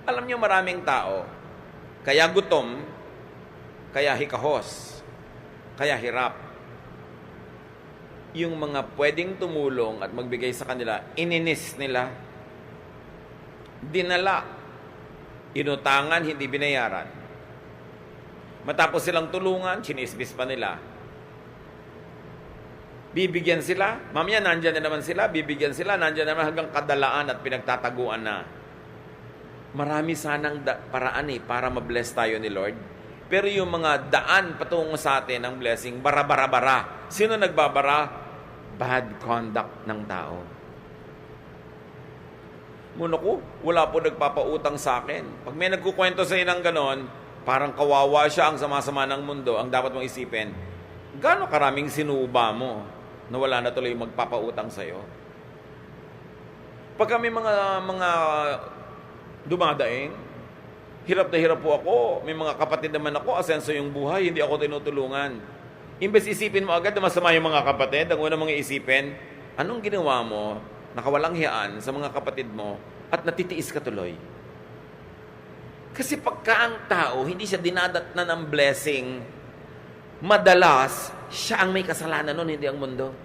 Alam niyo maraming tao, kaya gutom, kaya hikahos, kaya hirap. Yung mga pwedeng tumulong at magbigay sa kanila, ininis nila, dinala, inutangan, hindi binayaran. Matapos silang tulungan, chinismis pa nila. Bibigyan sila, mamaya nandyan na naman sila, bibigyan sila, nandyan na naman hanggang kadalaan at pinagtataguan na. Marami sanang paraan para ma-bless tayo ni Lord. Pero yung mga daan patungo sa atin ng blessing, bara-bara-bara. Sino nagbabara? Bad conduct ng tao. Muna ko, wala po nagpapautang sa akin. Pag may nagkukwento sa inang ganon, parang kawawa siya, ang sama-sama ng mundo. Ang dapat mong isipin, gaano karaming sinuba mo na wala na tuloy magpapautang sa'yo? Pag kami mga dumadaing, hirap na hirap po ako, may mga kapatid naman ako, asenso yung buhay, hindi ako tinutulungan. Imbes isipin mo agad na masama yung mga kapatid, ang una mong isipin, anong ginawa mo, nakawalang hiyaan sa mga kapatid mo, at natitiis ka tuloy? Kasi pagka ang tao, hindi siya dinadatnan ng blessing, madalas, siya ang may kasalanan nun, hindi ang mundo.